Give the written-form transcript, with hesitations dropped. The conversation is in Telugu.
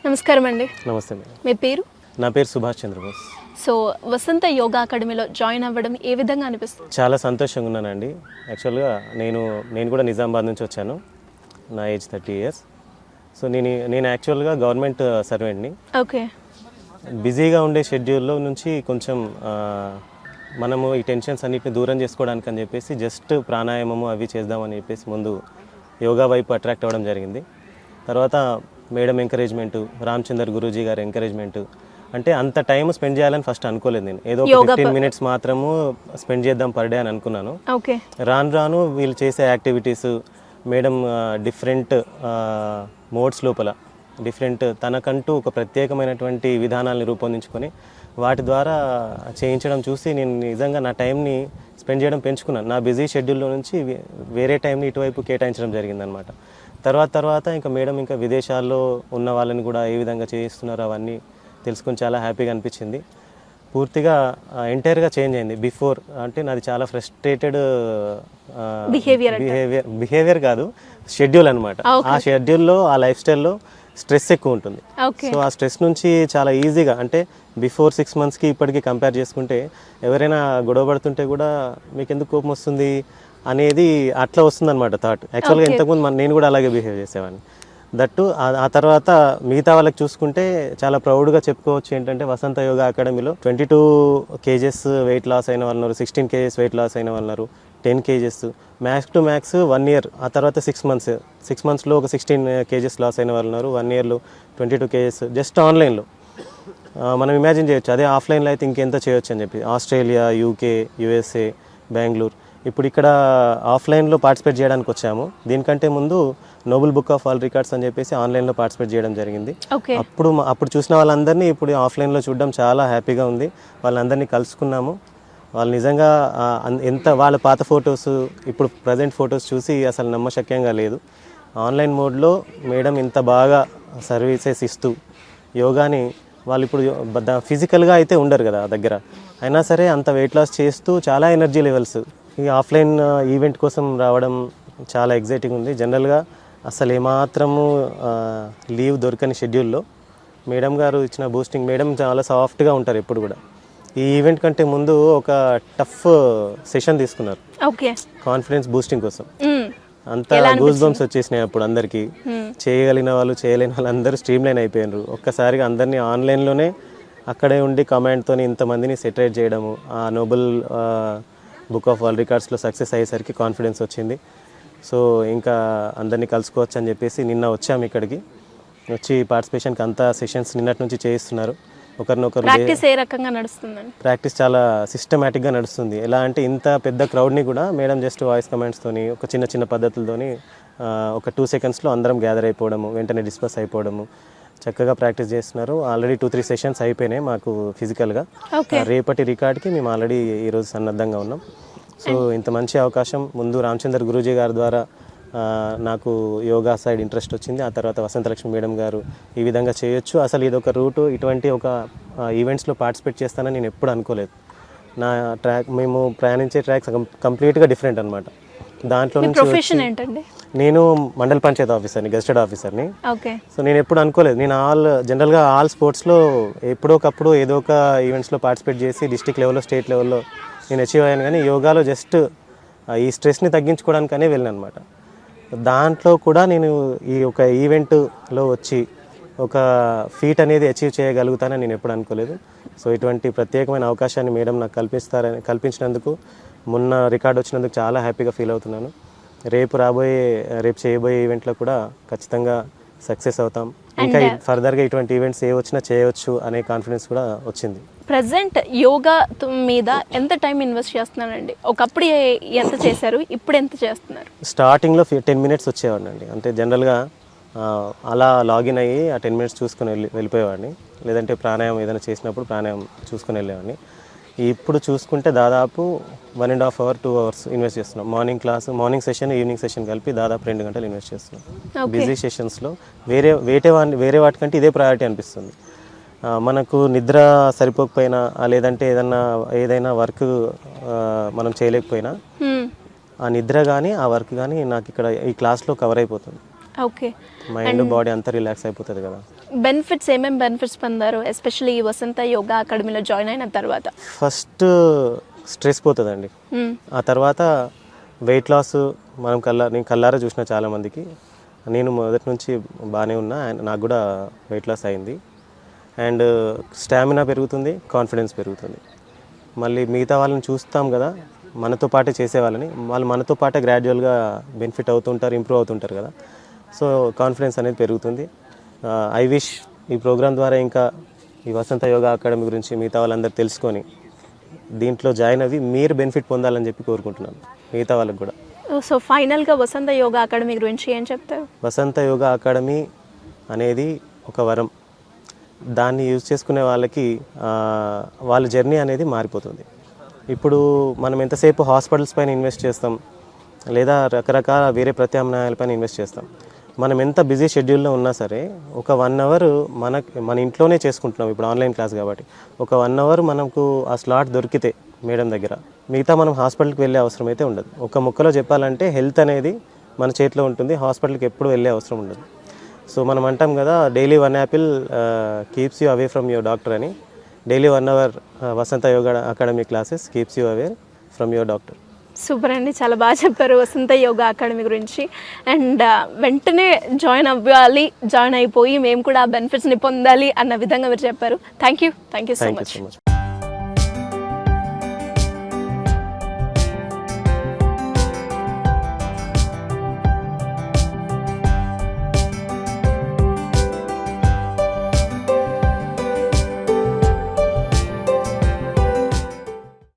నమస్కారం అండి. నమస్తే మేడం. మీ పేరు? నా పేరు సుభాష్ చంద్రబోస్. సో వసంత యోగా అకాడమీలో జాయిన్ అవ్వడం ఏ విధంగా అనిపిస్తుంది? చాలా సంతోషంగా ఉన్నానండి. యాక్చువల్గా నేను కూడా నిజామాబాద్ నుంచి వచ్చాను. నా ఏజ్ 30 years. సో నేను యాక్చువల్గా గవర్నమెంట్ సర్వెంట్ని. ఓకే. బిజీగా ఉండే షెడ్యూల్లో నుంచి కొంచెం మనము ఈ టెన్షన్స్ అన్నిటిని దూరం చేసుకోవడానికి అని చెప్పేసి జస్ట్ ప్రాణాయామము అవి చేద్దామని చెప్పేసి ముందు యోగా వైపు అట్రాక్ట్ అవ్వడం జరిగింది. తర్వాత మేడం ఎంకరేజ్మెంటు, రామచందర్ గురూజీ గారి ఎంకరేజ్మెంటు. అంటే అంత టైం స్పెండ్ చేయాలని ఫస్ట్ అనుకోలేదు నేను. ఏదో 15 minutes మాత్రము స్పెండ్ చేద్దాం పర్ డే అని అనుకున్నాను. ఓకే. రాను వీళ్ళు చేసే యాక్టివిటీస్ మేడం డిఫరెంట్ మోడ్స్ లోపల డిఫరెంట్ తనకంటూ ఒక ప్రత్యేకమైనటువంటి విధానాలను రూపొందించుకొని వాటి ద్వారా చేయించడం చూసి నేను నిజంగా నా టైంని స్పెండ్ చేయడం పెంచుకున్నాను. నా బిజీ షెడ్యూల్లో నుంచి వేరే టైంని ఇటువైపు కేటాయించడం జరిగిందనమాట. తర్వాత ఇంకా మేడం ఇంకా విదేశాల్లో ఉన్న వాళ్ళని కూడా ఏ విధంగా చేయిస్తున్నారో అవన్నీ తెలుసుకొని చాలా హ్యాపీగా అనిపించింది. పూర్తిగా ఎంటైర్గా చేంజ్ అయింది. బిఫోర్ అంటే నాది చాలా ఫ్రస్ట్రేటెడ్ బిహేవియర్ కాదు, షెడ్యూల్ అనమాట. ఆ షెడ్యూల్లో ఆ లైఫ్ స్టైల్లో స్ట్రెస్ ఎక్కువ ఉంటుంది. సో ఆ స్ట్రెస్ నుంచి చాలా ఈజీగా అంటే బిఫోర్ 6 monthsకి ఇప్పటికీ కంపేర్ చేసుకుంటే ఎవరైనా గొడవ పడుతుంటే కూడా మీకు ఎందుకు కోపం వస్తుంది అనేది అట్లా వస్తుందన్నమాట థాట్. యాక్చువల్గా ఇంతకుముందు నేను కూడా అలాగే బిహేవ్ చేసేవాడిని. దట్టు ఆ తర్వాత మిగతా వాళ్ళకి చూసుకుంటే చాలా ప్రౌడ్గా చెప్పుకోవచ్చు ఏంటంటే వసంత యోగా అకాడమీలో 22 kgs వెయిట్ లాస్ అయిన వాళ్ళు ఉన్నారు, 16 kgs వెయిట్ లాస్ అయిన వాళ్ళు ఉన్నారు, 10 kgs max to max 1 year. ఆ తర్వాత 6 monthsలో ఒక 16 kgs లాస్ అయిన వాళ్ళు ఉన్నారు, 1 yearలో 22 kgs జస్ట్ ఆన్లైన్లో. మనం ఇమాజిన్ చేయొచ్చు అదే ఆఫ్లైన్లో అయితే ఇంకెంత చేయొచ్చు అని చెప్పి. Australia, UK, USA, Bengaluru. ఇప్పుడు ఇక్కడ ఆఫ్లైన్లో పార్టిసిపేట్ చేయడానికి వచ్చాము. దీనికంటే ముందు Nobel book of world records అని చెప్పేసి ఆన్లైన్లో పార్టిసిపేట్ చేయడం జరిగింది. అప్పుడు చూసిన వాళ్ళందరినీ ఇప్పుడు ఆఫ్లైన్లో చూడడం చాలా హ్యాపీగా ఉంది. వాళ్ళందరినీ కలుసుకున్నాము. వాళ్ళు నిజంగా ఎంత వాళ్ళ పాత ఫొటోస్ ఇప్పుడు ప్రజెంట్ ఫొటోస్ చూసి అసలు నమ్మశక్యంగా లేదు. ఆన్లైన్ మోడ్లో మేడం ఇంత బాగా సర్వీసెస్ ఇస్తూ యోగాని వాళ్ళు ఇప్పుడు ఫిజికల్గా అయితే ఉండరు కదా దగ్గర, అయినా సరే అంత వెయిట్ లాస్ చేస్తూ చాలా ఎనర్జీ లెవెల్స్. ఈ ఆఫ్లైన్ ఈవెంట్ కోసం రావడం చాలా ఎగ్జైటింగ్ ఉంది. జనరల్గా అసలు ఏమాత్రము లీవ్ దొరకని షెడ్యూల్లో మేడం గారు ఇచ్చిన బూస్టింగ్. మేడం చాలా సాఫ్ట్గా ఉంటారు ఎప్పుడు కూడా. ఈ ఈవెంట్ కంటే ముందు ఒక టఫ్ సెషన్ తీసుకున్నారు కాన్ఫిడెన్స్ బూస్టింగ్ కోసం. అంతా గూస్ బంప్స్ వచ్చేసినాయి అప్పుడు అందరికీ. చేయగలిగిన వాళ్ళు చేయలేని వాళ్ళు అందరూ స్ట్రీమ్ లైన్ అయిపోయినారు. ఒక్కసారిగా అందరినీ ఆన్లైన్లోనే అక్కడే ఉండి కమాండ్తో ఇంతమందిని సెటరేట్ చేయడము, ఆ నోబెల్ బుక్ ఆఫ్ వరల్డ్ రికార్డ్స్లో సక్సెస్ అయ్యేసరికి కాన్ఫిడెన్స్ వచ్చింది. సో ఇంకా అందరినీ కలుసుకోవచ్చు అని చెప్పేసి నిన్న వచ్చాము ఇక్కడికి. వచ్చి పార్టిసిపేషన్కి అంతా సెషన్స్ నిన్నటి నుంచి చేయిస్తున్నారు. ఒకరినొకరు ప్రాక్టీస్ చాలా సిస్టమేటిక్గా నడుస్తుంది. ఎలా అంటే ఇంత పెద్ద క్రౌడ్ని కూడా మేడం జస్ట్ వాయిస్ కమాండ్స్తోని ఒక చిన్న పద్ధతులతోని ఒక 2 secondsలో అందరం గ్యాదర్ అయిపోవడము, వెంటనే డిస్పర్స్ అయిపోవడము చక్కగా ప్రాక్టీస్ చేస్తున్నారు. ఆల్రెడీ 2-3 sessions అయిపోయినాయి మాకు ఫిజికల్గా. రేపటి రికార్డ్కి మేము ఆల్రెడీ ఈరోజు సన్నద్ధంగా ఉన్నాం. సో ఇంత మంచి అవకాశం ముందు రామచందర్ గురూజీ గారి ద్వారా నాకు యోగా సైడ్ ఇంట్రెస్ట్ వచ్చింది. ఆ తర్వాత వసంత లక్ష్మి మేడం గారు ఈ విధంగా చేయొచ్చు, అసలు ఇది ఒక రూటు, ఇటువంటి ఒక ఈవెంట్స్లో పార్టిసిపేట్ చేస్తానని నేను ఎప్పుడు అనుకోలేదు. నా ట్రాక్ మేము ప్రయాణించే ట్రాక్స్ కంప్లీట్గా డిఫరెంట్ అనమాట. దాంట్లో నుంచి నేను మండల పంచాయత్ ఆఫీసర్ని, గెస్టెడ్ ఆఫీసర్ని. సో నేను ఎప్పుడు అనుకోలేదు. నేను జనరల్గా ఆల్ స్పోర్ట్స్లో ఎప్పుడోకప్పుడు ఏదో ఒక ఈవెంట్స్లో పార్టిసిపేట్ చేసి డిస్ట్రిక్ట్ లెవెల్లో, స్టేట్ లెవెల్లో నేను అచీవ్ అయ్యాను. కానీ యోగాలో జస్ట్ ఈ స్ట్రెస్ని తగ్గించుకోవడానికనే వెళ్ళాను అనమాట. దాంట్లో కూడా నేను ఈ ఒక ఈవెంట్లో వచ్చి ఒక ఫీట్ అనేది అచీవ్ చేయగలుగుతానని నేను ఎప్పుడు అనుకోలేదు. సో ఇటువంటి ప్రత్యేకమైన అవకాశాన్ని మేడం నాకు కల్పించినందుకు, మొన్న రికార్డ్ వచ్చినందుకు చాలా హ్యాపీగా ఫీల్ అవుతున్నాను. రేపు చేయబోయే ఈవెంట్లో కూడా ఖచ్చితంగా సక్సెస్ అవుతాం. ఇంకా ఫర్దర్గా ఇటువంటి ఈవెంట్స్ ఏ వచ్చినా చేయవచ్చు అనే కాన్ఫిడెన్స్ కూడా వచ్చింది. ప్రజెంట్ యోగా మీద ఎంత టైం ఇన్వెస్ట్ చేస్తున్నారండి? ఒకప్పుడు ఎంత చేశారు, ఇప్పుడు ఎంత చేస్తున్నారు? స్టార్టింగ్లో 10 minutes వచ్చేవాడిని అండి. అంటే జనరల్గా అలా లాగిన్ అయ్యి ఆ 10 minutes చూసుకొని వెళ్ళిపోయేవాడిని. లేదంటే ప్రాణాయామం ఏదైనా చేసినప్పుడు ప్రాణాయామం చూసుకొని వెళ్ళేవాడిని. ఇప్పుడు చూసుకుంటే దాదాపు 1.5 hours 2 hours ఇన్వెస్ట్ చేస్తున్నాం. మార్నింగ్ సెషన్, ఈవినింగ్ సెషన్ కలిపి దాదాపు 2 గంటలు ఇన్వెస్ట్ చేస్తున్నాం. బిజీ సెషన్స్లో వేరే వాటికంటే ఇదే ప్రయారిటీ అనిపిస్తుంది. మనకు నిద్ర సరిపోకపోయినా లేదంటే ఏదైనా వర్క్ మనం చేయలేకపోయినా ఆ నిద్ర కానీ ఆ వర్క్ కానీ నాకు ఇక్కడ ఈ క్లాస్లో కవర్ అయిపోతుంది. మైండ్ బాడీ అంతా రిలాక్స్ అయిపోతుంది కదా. బెనిఫిట్స్ ఏమేమి బెనిఫిట్స్ పొందారు ఎస్పెషల్లీ ఈ వసంత యోగా అకాడమీలో జాయిన్ అయిన తర్వాత? ఫస్ట్ స్ట్రెస్ పోతుందండి. ఆ తర్వాత వెయిట్ లాస్ నేను కల్లారా చూసిన చాలామందికి. నేను మొదటి నుంచి బాగానే ఉన్నా, నాకు కూడా వెయిట్ లాస్ అయింది. అండ్ స్టామినా పెరుగుతుంది, కాన్ఫిడెన్స్ పెరుగుతుంది. మళ్ళీ మిగతా వాళ్ళని చూస్తాం కదా మనతో పాటే చేసేవాళ్ళని, వాళ్ళు మనతో పాటే గ్రాడ్యువల్గా బెనిఫిట్ అవుతుంటారు, ఇంప్రూవ్ అవుతుంటారు కదా. సో కాన్ఫిడెన్స్ అనేది పెరుగుతుంది. ఐ విష్ ఈ ప్రోగ్రామ్ ద్వారా ఇంకా ఈ వసంత యోగా అకాడమీ గురించి మిగతా వాళ్ళందరూ తెలుసుకొని దీంట్లో జాయిన్ అవ్వి మీరు బెనిఫిట్ పొందాలని చెప్పి కోరుకుంటున్నాను మిగతా వాళ్ళకి కూడా. సో ఫైనల్గా వసంత యోగా అకాడమీ గురించి ఏం చెప్తారు? వసంత యోగా అకాడమీ అనేది ఒక వరం. దాన్ని యూజ్ చేసుకునే వాళ్ళకి వాళ్ళ జర్నీ అనేది మారిపోతుంది. ఇప్పుడు మనం ఎంతసేపు హాస్పిటల్స్ పైన ఇన్వెస్ట్ చేస్తాం, లేదా రకరకాల వేరే ప్రత్యామ్నాయాలపైన ఇన్వెస్ట్ చేస్తాం. మనం ఎంత బిజీ షెడ్యూల్లో ఉన్నా సరే ఒక 1 అవర్ మన ఇంట్లోనే చేసుకుంటున్నాం. ఇప్పుడు ఆన్లైన్ క్లాస్ కాబట్టి ఒక 1 అవర్ మనకు ఆ స్లాట్ దొరికితే మేడం దగ్గర, మిగతా మనం హాస్పిటల్కి వెళ్ళే అవసరం అయితే ఉండదు. ఒక ముక్కలో చెప్పాలంటే హెల్త్ అనేది మన చేతిలో ఉంటుంది, హాస్పిటల్కి ఎప్పుడు వెళ్ళే అవసరం ఉండదు. సో మనం అంటాం కదా, daily 1 apple keeps you away from your doctor అని. Daily 1 hour Vasantha yoga academy classes keeps you away from your doctor. Super అండి, చాలా బాగా చెప్పారు వసంత యోగా అకాడమీ గురించి. అండ్ వెంటనే జాయిన్ అవ్వాలి, జాయిన్ అయిపోయి మేము కూడా ఆ బెనిఫిట్స్ని పొందాలి అన్న విధంగా మీరు చెప్పారు. Thank you so much.